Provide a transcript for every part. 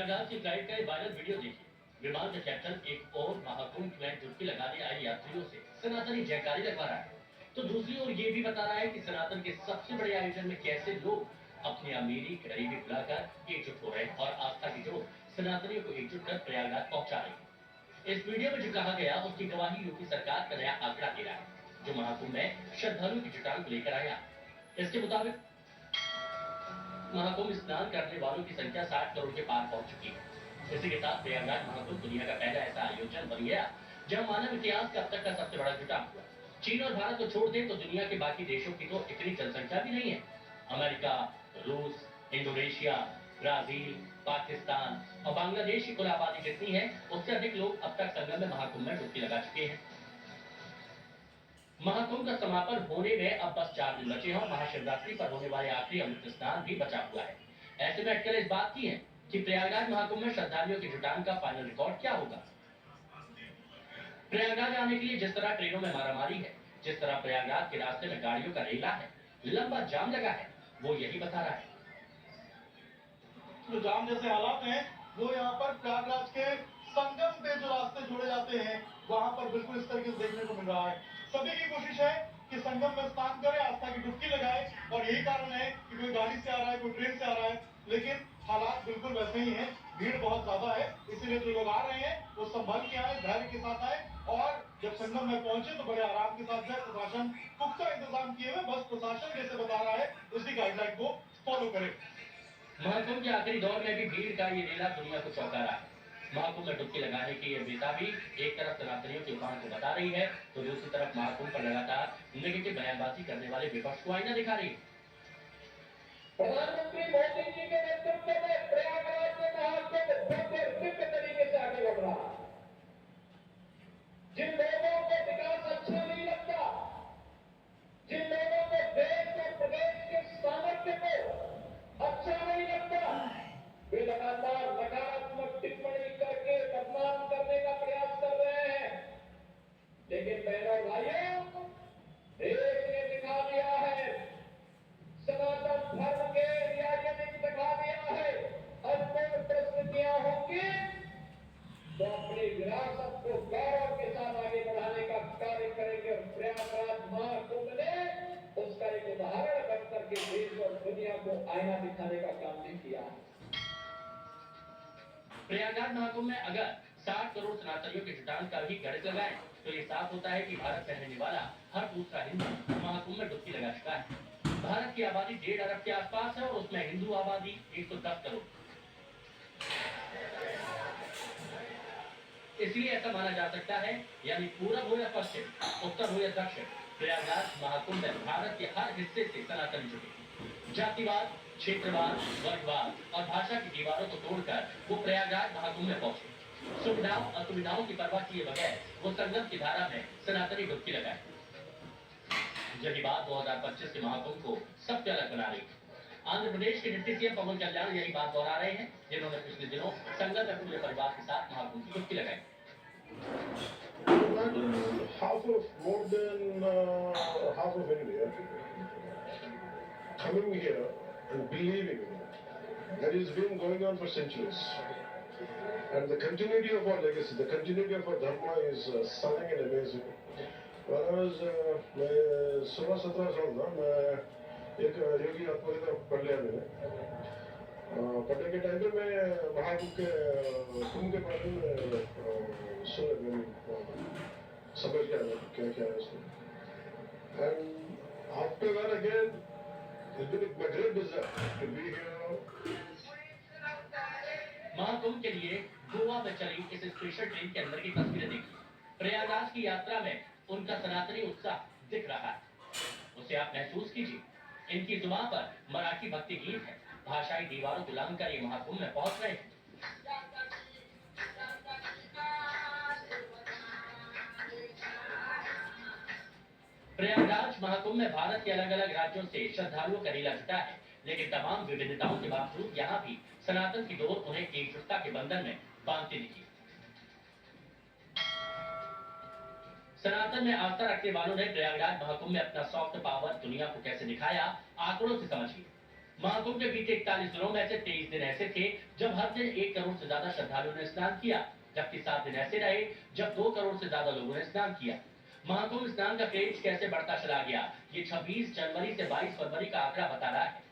प्रयागराज की फ्लाइट का एक वायरल वीडियो देखिए। विमान का कैप्टन एक और महाकुंभ में डुबकी लगाने आए यात्रियों से सनातनी जयकारी लगवा रहा है, तो दूसरी ओर ये भी बता रहा है कि सनातन के सबसे बड़े आयोजन में कैसे लोग अपनी अमीरी गरीबी भुलाकर एकजुट हो रहे हैं और आस्था की जो सनातनियों को एकजुट कर प्रयागराज पहुंचा रहे हैं। इस वीडियो में जो कहा गया उसकी गवाही यूपी सरकार का नया आंकड़ा दे रहा है, जो महाकुंभ में श्रद्धालुओं की जुटान को लेकर आया। इसके मुताबिक महाकुंभ स्नान करने वालों की संख्या 60 करोड़ के पार पहुंच चुकी है। इसी के साथ प्रयागराज महाकुंभ दुनिया का पहला ऐसा आयोजन बन गया जहां मानव इतिहास का अब तक का सबसे बड़ा जुटान हुआ। चीन और भारत को छोड़ दें तो दुनिया के बाकी देशों की तो इतनी जनसंख्या भी नहीं है। अमेरिका, रूस, इंडोनेशिया, ब्राजील, पाकिस्तान और बांग्लादेश की कुल आबादी जितनी है उससे अधिक लोग अब तक संगम में महाकुंभ में डुबकी लगा चुके हैं। महाकुंभ का समापन होने में अब बस 4 दिन बचे हैं और महाशिवरात्रि पर होने वाले आखिरी अमृत स्नान भी बचा हुआ है। ऐसे में अटकलें इस बात की है कि प्रयागराज महाकुंभ में श्रद्धालुओं की जुटान का फाइनल रिकॉर्ड क्या होगा। प्रयागराज आने के लिए जिस तरह ट्रेनों में मारामारी है, जिस तरह प्रयागराज के रास्ते में गाड़ियों का रेला है, लंबा जाम लगा है, वो यही बता रहा है। जो जाम जैसे हालात हैं वो यहाँ पर प्रयागराज के संगम पे जो रास्ते जोड़े जाते हैं वहां पर बिल्कुल इस तरीके से देखने को मिल रहा है। सभी की कोशिश है कि संगम में स्नान करे, आस्था की डुबकी लगाए, और यही कारण है कि कोई गाड़ी से आ रहा है, कोई ट्रेन से आ रहा है, लेकिन हालात बिल्कुल वैसे ही हैं। भीड़ बहुत ज्यादा है, इसीलिए जो लोग आ रहे हैं वो संभल के आए, धैर्य के साथ आए, और जब संगम में पहुंचे तो बड़े आराम के साथ जाए। प्रशासन पुख्ता इंतजाम किए हुए, बस प्रशासन जैसे बता रहा है उसी गाइडलाइन को फॉलो करे। महाकुंभ के आखिरी दौर में भी भीड़ का ये रेला दुनिया को चौंका रहा है। महाकुंभ में डुबकी लगाने की ये बेताबी एक तरफ सनातनियों के उफान को बता रही है, तो दूसरी तरफ महाकुंभ पर लगातार नेगेटिव बयानबाजी करने वाले विपक्ष को आईना दिखा रही है। प्रधानमंत्री मोदी जी के नेतृत्व में प्रयागराज में महाकुंभ भव्य दिव्य तरीके से आगे बढ़ रहा है। जिन लोगों को विकास अच्छा नहीं लगता, जिन लोगों को देश और प्रदेश के सामर्थ्य को अच्छा नहीं लगता, वे लगातार नकारात्मक टिप्पणी करके बदनाम करने का प्रयास कर रहे हैं। लेकिन बहनों भाइयों, देश ने दिखा दिया है, सनातन धर्म के अनुयायियों ने दिखा दिया है, अनमोल परिस्थितियां होंगी तो अपनी विरासत को गौरव के साथ आगे बढ़ाने का कार्य करेंगे। प्रयागराज महाकुंभ ने उसका एक उदाहरण बनकर के देश और दुनिया को आईना दिखाने का काम भी किया है। प्रयागराज महाकुंभ में अगर 60 करोड़ सनातनियों के जुटान का भी गणित लगाएं तो ये साफ होता है कि भारत में रहने वाला हर दूसरा हिंदू महाकुंभ में डुबकी लगा चुका है। भारत की आबादी 1.5 अरब के आसपास है और उसमें हिंदू आबादी 110 करोड़। इसलिए ऐसा माना जा सकता है, यानी पूरब हो या पश्चिम, उत्तर हो या दक्षिण, प्रयागराज महाकुंभ में भारत के हर हिस्से से सनातनी जुटे। जातिवाद, क्षेत्रवाद, वर्गवाद और भाषा की दीवारों को तोड़कर वो प्रयागराज महाकुंभ में पहुंचे। सुविधाओं असुविधाओं की परवाह किए बगैर वो संगम की धारा में सनातनी डुबकी लगाए। यही बात 2025 के महाकुंभ को सबसे अलग बना रही है। आंध्र प्रदेश के डिप्टी सीएम पवन कल्याण यही बात दोहरा रहे हैं, जिन्होंने पिछले दिनों संगम में पूरे परिवार के साथ महाकुंभ की डुबकी लगाई। More than half of India coming here and believing in it. That has been going on for centuries. And the continuity of our legacy, the continuity of our dharma is stunning and amazing. When I was 16-17 साल था, मैं एक योगी आत्मकथा पढ़ लिया मैंने। पढ़ने के टाइम पे मैं महाकुंभ के कुंभ के बारे में समझ गया क्या क्या है इसमें। And after that again, it's been a great desire to be here. Mahakumbh के लिए गोवा में चली इस स्पेशल ट्रेन के अंदर की तस्वीरें देखिए। प्रयागराज की यात्रा में उनका सनातनी उत्साह दिख रहा है, उसे आप महसूस कीजिए। इनकी जुबान पर मराठी भक्ति गीत है, भाषाई दीवारों को लांघकर ये महाकुंभ में पहुंच रहे हैं। प्रयागराज महाकुंभ में भारत के अलग अलग राज्यों से श्रद्धालुओं का रेला जुटा है, लेकिन तमाम विविधताओं के बावजूद यहाँ भी सनातन की डोर उन्हें एकजुटता के बंधन में बांधती दिखी। सनातन में आस्था रखने वालों ने प्रयागराज महाकुंभ में अपना सॉफ्ट पावर दुनिया को कैसे दिखाया, आंकड़ों से समझिए। महाकुंभ के बीते 41 दिनों में से 23 दिन ऐसे थे जब हर दिन 1 करोड़ से ज्यादा श्रद्धालुओं ने स्नान किया, जबकि 7 दिन ऐसे रहे जब 2 करोड़ से ज्यादा लोगों ने स्नान किया। महाकुंभ स्नान का क्रेज कैसे बढ़ता चला गया, ये 26 जनवरी से 22 फरवरी का आंकड़ा बता रहा है।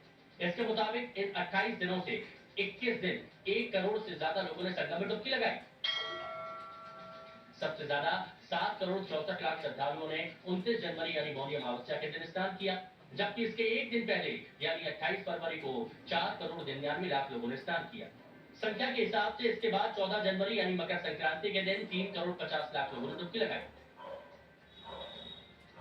इसके मुताबिक इन 28 दिनों से 21 दिन 1 करोड़ से ज्यादा लोगों ने संगम में डुबकी लगाई। सबसे ज्यादा 7 करोड़ 64 लाख श्रद्धालुओं ने 29 जनवरी यानी मौनी अमावस्या के दिन स्नान किया, जबकि इसके एक दिन पहले यानी 28 फरवरी को 4 करोड़ 99 लाख लोगों ने स्नान किया। संख्या के हिसाब से इसके बाद 14 जनवरी यानी मकर संक्रांति के दिन 3 करोड़ 50 लाख लोगों ने डुबकी लगाई।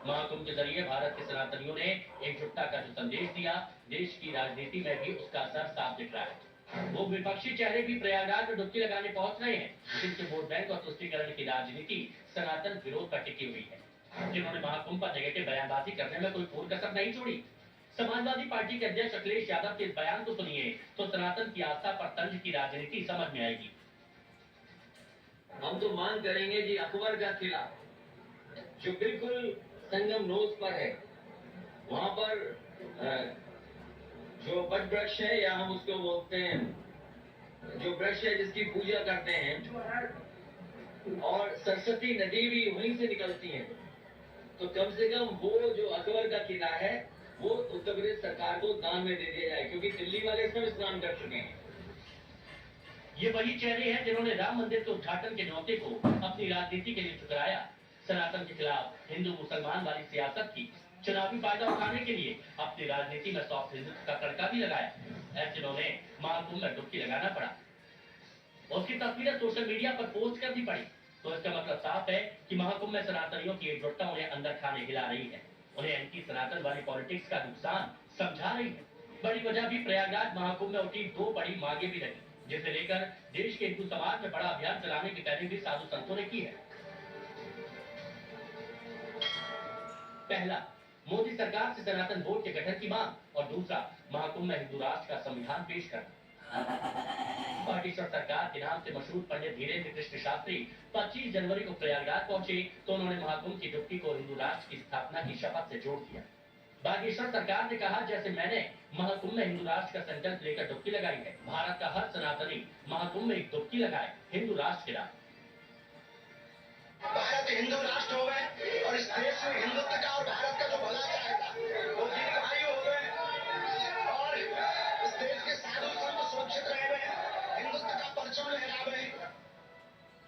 महाकुंभ के जरिए भारत के सनातनियों ने एकजुटता का जो संदेश दिया, देश की राजनीति में भी उसका असर साफ दिख रहा है। वो विपक्षी चेहरे भी प्रयागराज में डुबकी लगाने पहुंच रहे हैं, जिनके वोट बैंक और तुष्टीकरण की राजनीति सनातन विरोध पर टिकी हुई है, जिन्होंने महाकुंभ पर नेगेटिव बयानबाजी करने में कोई कोर कसर नहीं छोड़ी। समाजवादी पार्टी के अध्यक्ष अखिलेश यादव के इस बयान को सुनिए तो सनातन की आस्था पर तंज की राजनीति समझ में आएगी। हम तो मांग करेंगे कि अकबर का किला जो बिल्कुल संगम नोज पर है, वहां पर जो बट वृक्ष है या हम उसको बोलते हैं जो वृक्ष है जिसकी पूजा करते हैं, और सरस्वती नदी भी वहीं से निकलती है, तो कम से कम वो जो अकबर का किला है वो उत्तर प्रदेश सरकार को दान में दे दिया जाए, क्योंकि दिल्ली वाले इसमें स्नान कर चुके हैं। ये वही चेहरे हैं जिन्होंने राम मंदिर के उद्घाटन के न्योते को अपनी राजनीति के लिए ठुकराया, सनातन के खिलाफ हिंदू मुसलमान वाली सियासत की चुनावी फायदा उठाने के लिए अपनी राजनीति में सॉफ्ट हिंदुत्व का तड़का भी लगाया। ऐसे जिन्होंने महाकुंभ में डुबकी लगाना पड़ा, उसकी तस्वीरें सोशल मीडिया पर पोस्ट करनी पड़ी, तो इसका मतलब साफ है कि महाकुंभ में सनातनियों की एकजुटता उन्हें अंदर खाने हिला रही है, उन्हें एंटी सनातन वाली पॉलिटिक्स का नुकसान समझा रही है। बड़ी वजह भी प्रयागराज महाकुंभ में उठी 2 बड़ी मांगे भी रही, जिसे लेकर देश के हिंदू समाज में बड़ा अभियान चलाने की पहले भी साधु संतों ने की है। पहला, मोदी सरकार से सनातन बोर्ड के गठन की मांग, और दूसरा, महाकुंभ में हिंदू राष्ट्र का संविधान पेश करना। पार्टीश्वर सरकार के नाम से मशहूर पंडित धीरेन्द्र कृष्ण शास्त्री 25 जनवरी को प्रयागराज पहुंचे तो उन्होंने महाकुंभ की डुबकी को हिंदू राष्ट्र की स्थापना की शपथ से जोड़ दिया। बागेश्वर सरकार ने कहा, जैसे मैंने महाकुंभ में हिंदू राष्ट्र का संकल्प लेकर डुबकी लगाई है, भारत का हर सनातनी महाकुंभ में एक डुबकी लगाए हिंदू राष्ट्र के नाम। भारत हिंदू राष्ट्र हो गए और इस देश में हिंदुत्व का और भारत का जो भला चाहेगा वो दीर्घायु हो गए, और इस देश के साधु संत सुरक्षित रह गए, हिंदुत्व का परचम लहरा गए।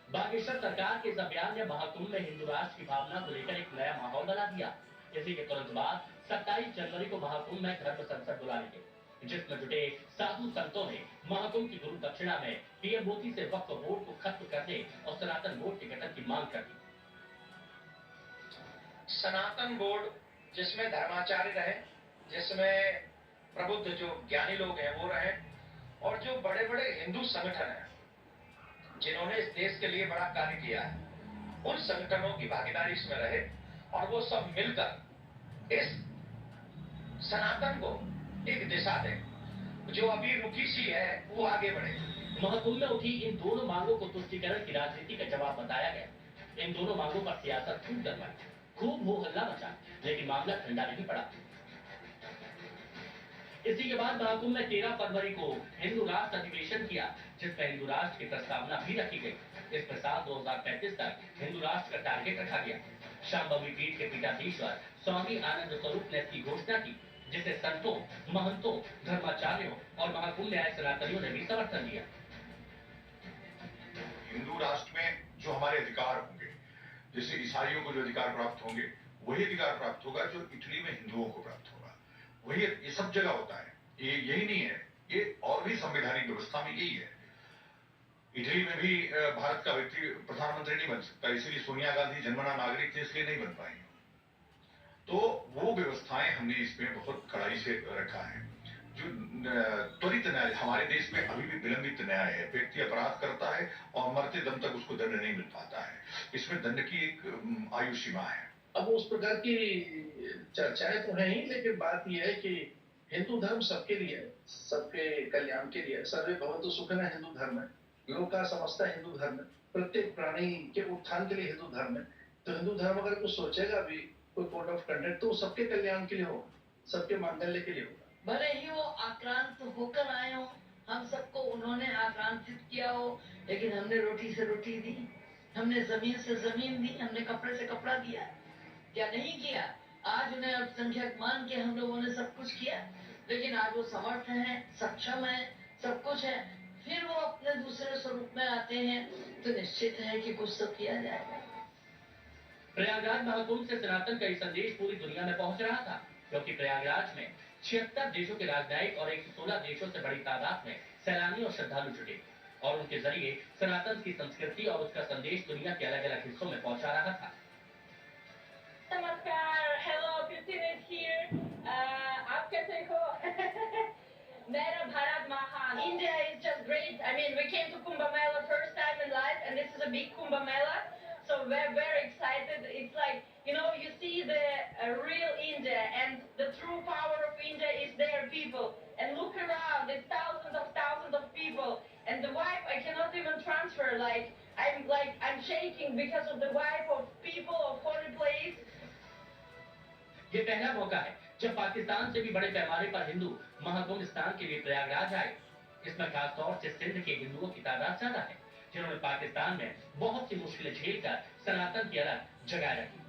बागेश्वर सरकार के इस अभियान ने महाकुंभ में हिंदू राष्ट्र की भावना को लेकर एक नया माहौल बना दिया। इसी के तुरंत बाद 27 जनवरी को महाकुंभ में धर्म संसद बुलाने गए, जिसमें जुटे साधु संतों ने महाकुंभ की गुरु दक्षिणा में पीएम मोदी से वक्फ बोर्ड को खत्म करने और सनातन बोर्ड के गठन की मांग कर दी। सनातन बोर्ड जिसमें धर्माचार्य रहे, जिसमें प्रबुद्ध जो ज्ञानी लोग हैं वो रहे, और जो बड़े बड़े हिंदू संगठन हैं जिन्होंने इस देश के लिए बड़ा कार्य किया है, उन संगठनों की भागीदारी इसमें रहे, और वो सब मिलकर इस सनातन को एक दिशा दें, जो अभी रुकी सी है वो आगे बढ़े। महाकुंभ में उठी इन दोनों मांगों को तुष्टीकरण की राजनीति का जवाब बताया गया। इन दोनों मांगों पर सियासत खूब करवाई, खूब हो हल्ला मचा, लेकिन मामला ठंडा नहीं पड़ा। इसी के बाद महाकुंभ में 13 फरवरी को हिंदू राष्ट्र अधिवेशन किया, जिसमें हिंदू राष्ट्र की प्रस्तावना भी रखी गई। इसमें साल 2035 तक हिंदू राष्ट्र का टारगेट रखा गया। शांभवी पीठ के पीठाधीश्वर स्वामी आनंद स्वरूप ने इसकी घोषणा की, जिसे संतों, महंतों, धर्माचार्यों और महाकुंभ में आए सनातनियों ने भी समर्थन दिया। हिंदू राष्ट्र में जो हमारे अधिकार होंगे, जैसे ईसाइयों को जो अधिकार प्राप्त होंगे, वही अधिकार प्राप्त होगा जो इटली में हिंदुओं को प्राप्त होगा। वही ये सब जगह होता है, ये यही नहीं है, ये और भी संवैधानिक व्यवस्था में यही है। इटली में भी भारत का व्यक्ति प्रधानमंत्री नहीं बन सकता, इसलिए सोनिया गांधी जन्मना नागरिक थे, इसलिए नहीं बन पाएंगे। तो वो व्यवस्थाएं हमने इसमें बहुत कड़ाई से रखा है। जो त्वरित न्याय हमारे देश में अभी भी विलंबित न्याय है, व्यक्ति अपराध करता है और मरते दम तक उसको दंड नहीं मिल पाता है। इसमें दंड की एक आयु सीमा है। अब उस प्रकार की चर्चाएं तो है ही, लेकिन बात यह है कि हिंदू धर्म सबके लिए है, सबके कल्याण के लिए है। सर्वे भवन्तु सुखिनः हिंदू धर्म है, लोका समस्ता हिंदू धर्म है, प्रत्येक प्राणी के उत्थान के लिए हिंदू धर्म है। तो हिंदू धर्म अगर कुछ सोचेगा भी, कोई कोड ऑफ कंडक्ट, तो सबके कल्याण के लिए होगा, सबके मांगल्य के लिए होगा। भले ही वो आक्रांत होकर आए हो, हम सबको उन्होंने आक्रांतित किया हो, लेकिन हमने रोटी से रोटी दी, हमने जमीन से जमीन दी, हमने कपड़े से कपड़ा दिया, क्या नहीं किया? आज उन्हें अल्पसंख्यक मान के हम लोगों ने सब कुछ किया, लेकिन आज वो समर्थ हैं, सक्षम हैं, सब कुछ है, फिर वो अपने दूसरे स्वरूप में आते हैं, तो निश्चित है कि कुछ तो किया जाएगा। प्रयागराज महाकुंभ से सनातन का ये संदेश पूरी दुनिया में पहुंच रहा था, क्योंकि प्रयागराज में 76 देशों के राजनयिक और 116 देशों से बड़ी तादाद में सैलानी और श्रद्धालु जुटे और उनके जरिए सनातन की संस्कृति और उसका संदेश दुनिया के अलग अलग हिस्सों में पहुंचा रहा था। नमस्कार, हेलो, क्रिस्टीन इज हियर। आप कैसे हो? मेरा भारत महान। India is just great. I mean, we came to Kumbh Mela first time in life, and this is a big Kumbh Mela, so we're very excited. It's like, you know, you see the real India, and the true power of India is there, people. And look around, it's thousands of people, and the vibe I cannot even transfer. I'm shaking because of the vibe of people of holy place. ये पहला मौका है जब पाकिस्तान से भी बड़े पैमाने पर हिंदू महाकुंभ स्नान के लिए प्रयागराज आए। इसमें खासतौर से सिंध के हिंदुओं की तादाद ज्यादा है, जिन्होंने पाकिस्तान में बहुत सी मुश्किलें झेलकर सनातन की अलग जगह रखी।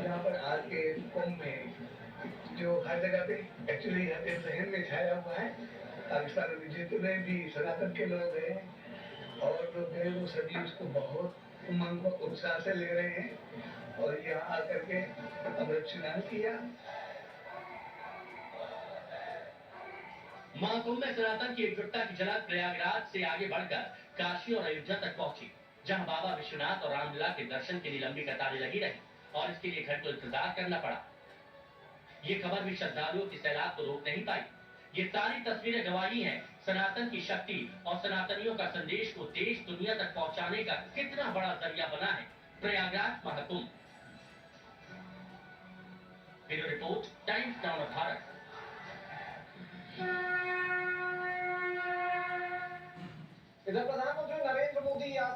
यहाँ पर आज के कुंभ में जो हर जगह पे एक्चुअली जहन में छाया हुआ है, पाकिस्तान में जितने भी सनातन के लोग हैं और लोग हैं वो सभी उसको बहुत उमंग और उत्साह से ले रहे हैं और यहाँ आकर के अमृत स्नान किया। महाकुंभ में सनातन की एकजुटता की झलक प्रयागराज से आगे बढ़कर काशी और अयोध्या तक पहुंची, जहां बाबा विश्वनाथ और रामलला के दर्शन के लिए लंबी कतारें लगी रही और इसके लिए घंटों इंतजार करना पड़ा। ये खबर भी श्रद्धालुओं की सैलाब को रोक नहीं पाई। ये सारी तस्वीरें गवाही हैं सनातन की शक्ति और सनातनियों का संदेश को देश दुनिया तक पहुंचाने का कितना बड़ा जरिया बना है Prayagraj Mahakumbh. Bureau report, times now Bharat. इधर प्रधानमंत्री